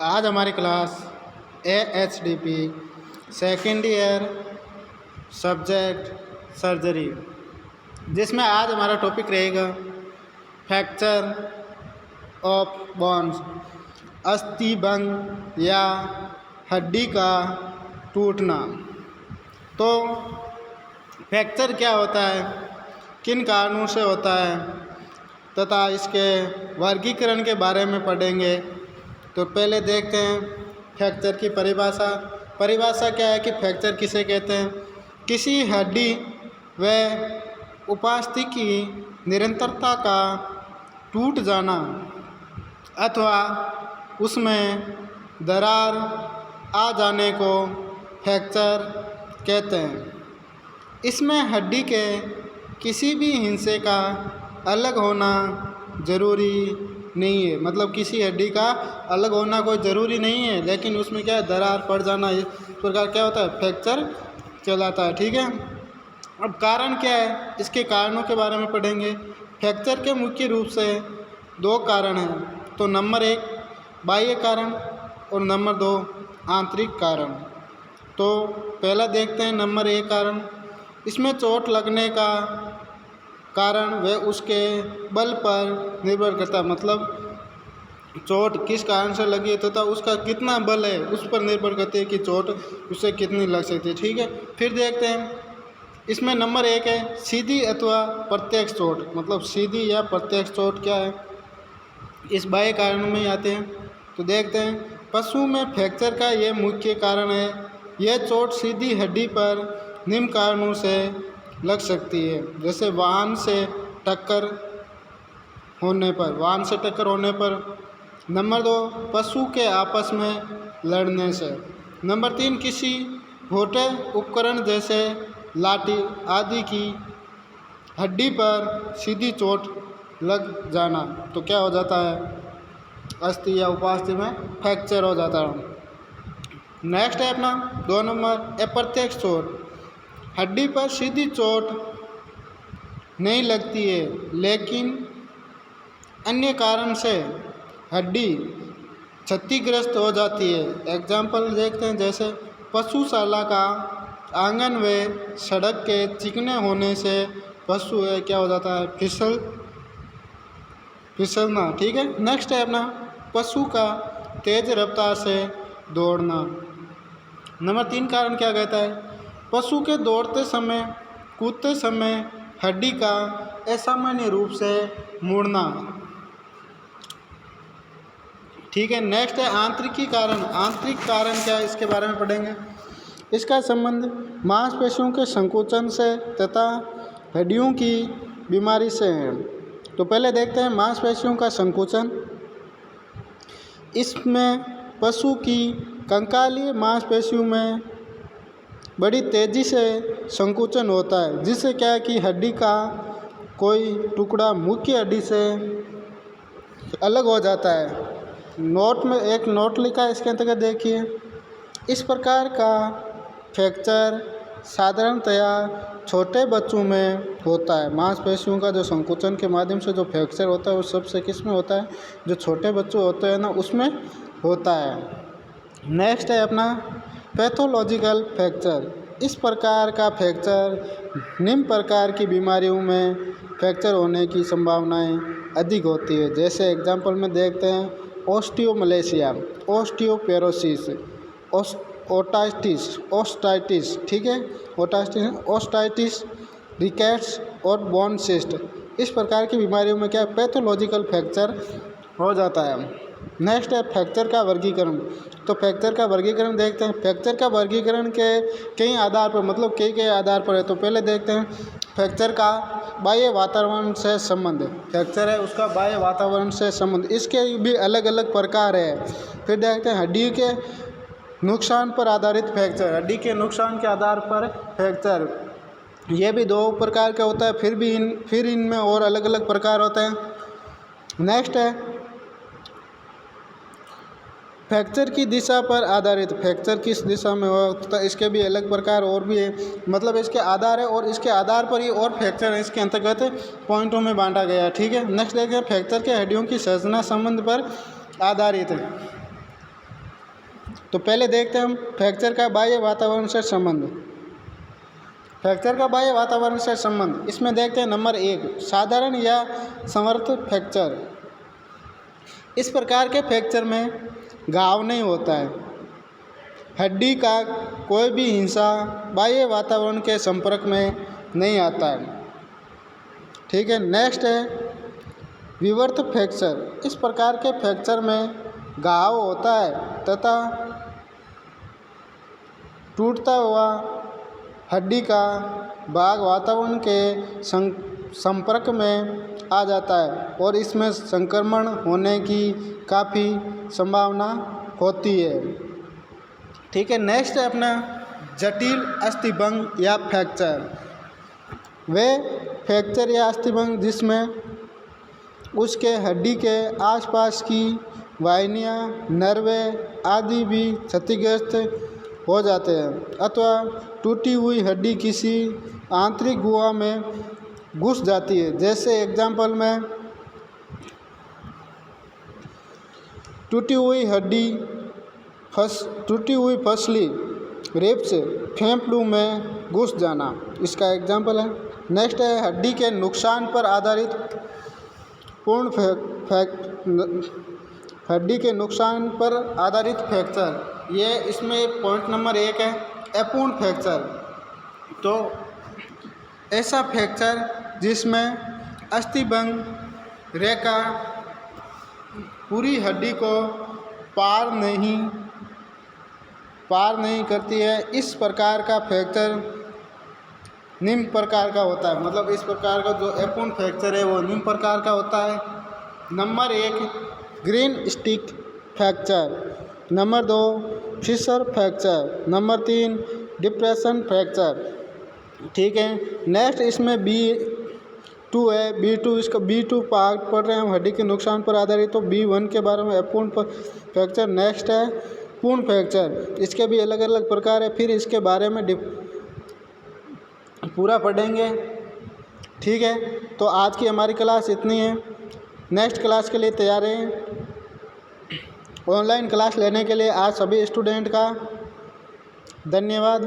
आज हमारी class AHDP second year subject surgery, जिसमें आज हमारा टॉपिक रहेगा फ्रैक्चर ऑफ बोन्स, अस्थि भंग या हड्डी का टूटना। तो फ्रैक्चर क्या होता है, किन कारणों से होता है तथा इसके वर्गीकरण के बारे में पढ़ेंगे। तो पहले देखते हैं फ्रैक्चर की परिभाषा क्या है कि फ्रैक्चर किसे कहते हैं। किसी हड्डी व उपास्थि की निरंतरता का टूट जाना अथवा उसमें दरार आ जाने को फ्रैक्चर कहते हैं। इसमें हड्डी के किसी भी हिस्से का अलग होना ज़रूरी नहीं है, मतलब किसी हड्डी का अलग होना कोई ज़रूरी नहीं है, लेकिन उसमें क्या है, दरार पड़ जाना, इस प्रकार क्या होता है, फ्रैक्चर कहलाता है। ठीक है, अब कारण क्या है, इसके कारणों के बारे में पढ़ेंगे। फ्रैक्चर के मुख्य रूप से दो कारण हैं। तो नंबर 1 बाह्य कारण और नंबर 2 आंतरिक कारण। तो पहला देखते हैं नंबर 1 कारण। इसमें चोट लगने का कारण व उसके बल पर निर्भर करता है, मतलब चोट किस कारण से लगी है तथा उसका कितना बल है उस पर निर्भर करती है कि चोट उससे कितनी लग सकती है। ठीक है, फिर देखते हैं इसमें नंबर 1 है सीधी अथवा प्रत्यक्ष चोट, मतलब सीधी या प्रत्यक्ष चोट क्या है, इस बाह्य कारणों में ही आते हैं। तो देखते हैं पशु में फ्रैक्चर का ये मुख्य कारण है। यह चोट सीधी हड्डी पर निम्न कारणों से लग सकती है, जैसे वाहन से टक्कर होने पर। नंबर 2 पशु के आपस में लड़ने से। नंबर 3 किसी छोटे उपकरण जैसे लाठी आदि की हड्डी पर सीधी चोट लग जाना, तो क्या हो जाता है, अस्थि या उपास्थि में फ्रैक्चर हो जाता है। नेक्स्ट है अपना 2 नंबर अप्रत्यक्ष चोट। हड्डी पर सीधी चोट नहीं लगती है, लेकिन अन्य कारण से हड्डी क्षतिग्रस्त हो जाती है। एग्जाम्पल देखते हैं, जैसे पशुशाला का आंगन व सड़क के चिकने होने से पशु है क्या हो जाता है, फिसलना। ठीक है, नेक्स्ट है अपना पशु का तेज रफ्तार से दौड़ना। नंबर 3 कारण क्या कहता है, पशु के दौड़ते समय कूदते समय हड्डी का असामान्य रूप से मुड़ना। ठीक है, नेक्स्ट है आंतरिक कारण। आंतरिक कारण क्या है, इसके बारे में पढ़ेंगे। इसका संबंध मांसपेशियों के संकोचन से तथा हड्डियों की बीमारी से है। तो पहले देखते हैं मांसपेशियों का संकोचन। इसमें पशु की कंकालीय मांसपेशियों में बड़ी तेज़ी से संकुचन होता है, जिससे क्या है कि हड्डी का कोई टुकड़ा मुख्य हड्डी से अलग हो जाता है। नोट में एक नोट लिखा है, इसके अंतर्गत देखिए, इस प्रकार का फ्रैक्चर साधारणतया छोटे बच्चों में होता है। मांसपेशियों का जो संकुचन के माध्यम से जो फ्रैक्चर होता है वो सबसे किस में होता है, जो छोटे बच्चे होते हैं ना, उसमें होता है। नेक्स्ट है अपना पैथोलॉजिकल फ्रैक्चर। इस प्रकार का फ्रैक्चर निम्न प्रकार की बीमारियों में फ्रैक्चर होने की संभावनाएं अधिक होती है। जैसे एग्जांपल में देखते हैं ओस्टियोमलेशिया, ओस्टियोपेरोसिस, ओस्टाइटिस। ठीक है, ओस्टाइटिस, रिकेट्स और बोन सिस्ट। इस प्रकार की बीमारियों में क्या पैथोलॉजिकल फ्रैक्चर हो जाता है। नेक्स्ट है फ्रैक्चर का वर्गीकरण। तो फ्रैक्चर का वर्गीकरण देखते हैं। फ्रैक्चर का वर्गीकरण के कई आधार पर, मतलब कई आधार पर है। तो पहले देखते हैं फ्रैक्चर का बाह्य वातावरण से संबंध। फ्रैक्चर है उसका बाह्य वातावरण से संबंध, इसके भी अलग अलग प्रकार है। फिर देखते हैं हड्डी के नुकसान पर आधारित फ्रैक्चर। हड्डी के नुकसान के आधार पर फ्रैक्चर, ये भी 2 प्रकार का होता है। फिर इनमें और अलग अलग प्रकार होते हैं। नेक्स्ट है फ्रैक्चर की दिशा पर आधारित। फ्रैक्चर किस दिशा में हो, तो इसके भी अलग प्रकार और भी है, मतलब इसके आधार है और इसके आधार पर ही और फ्रैक्चर है, इसके अंतर्गत पॉइंटों में बांटा गया है। ठीक है, नेक्स्ट देखिए फ्रैक्चर के हड्डियों की संरचना संबंध पर आधारित है। तो पहले देखते हैं हम फ्रैक्चर का बाह्य वातावरण से संबंध। फ्रैक्चर का बाह्य वातावरण से संबंध, इसमें देखते हैं नंबर 1, साधारण या समर्थ फ्रैक्चर। इस प्रकार के फ्रैक्चर में घाव नहीं होता है, हड्डी का कोई भी हिस्सा बाह्य वातावरण के संपर्क में नहीं आता है। ठीक है, नेक्स्ट है विवर्त फ्रैक्चर। इस प्रकार के फ्रैक्चर में घाव होता है तथा टूटता हुआ हड्डी का भाग वातावरण के संपर्क में आ जाता है और इसमें संक्रमण होने की काफ़ी संभावना होती है। ठीक है, नेक्स्ट है अपना जटिल अस्थिभंग या फ्रैक्चर। वे फ्रैक्चर या अस्थिभंग जिसमें उसके हड्डी के आसपास की वाहिनियाँ, नर्वे आदि भी क्षतिग्रस्त हो जाते हैं अथवा टूटी हुई हड्डी किसी आंतरिक गुहा में घुस जाती है। जैसे एग्जाम्पल में टूटी हुई फसली रिब्स फेफड़ों में घुस जाना, इसका एग्जाम्पल है। नेक्स्ट है हड्डी के नुकसान पर आधारित हड्डी के नुकसान पर आधारित फ्रैक्चर। ये इसमें पॉइंट नंबर 1 है अपूर्ण फ्रैक्चर। तो ऐसा फ्रैक्चर जिसमें अस्थिभंग रेखा पूरी हड्डी को पार नहीं करती है, इस प्रकार का फ्रैक्चर निम्न प्रकार का होता है। मतलब इस प्रकार का जो अपूर्ण फ्रैक्चर है वो निम्न प्रकार का होता है। Number 1 green stick fracture, number 2 fissure fracture, number 3 depression fracture. ठीक है, नेक्स्ट इसमें B2 है। B2 इसका B2 पार्ट पढ़ रहे हैं हम, हड्डी के नुकसान पर आधारित। तो B1 के बारे में अपूर्ण फ्रैक्चर। नेक्स्ट है पूर्ण फ्रैक्चर, इसके भी अलग अलग प्रकार है, फिर इसके बारे में पूरा पढ़ेंगे। ठीक है, तो आज की हमारी क्लास इतनी है। नेक्स्ट क्लास के लिए तैयार हैं। ऑनलाइन क्लास लेने के लिए आज सभी स्टूडेंट का धन्यवाद।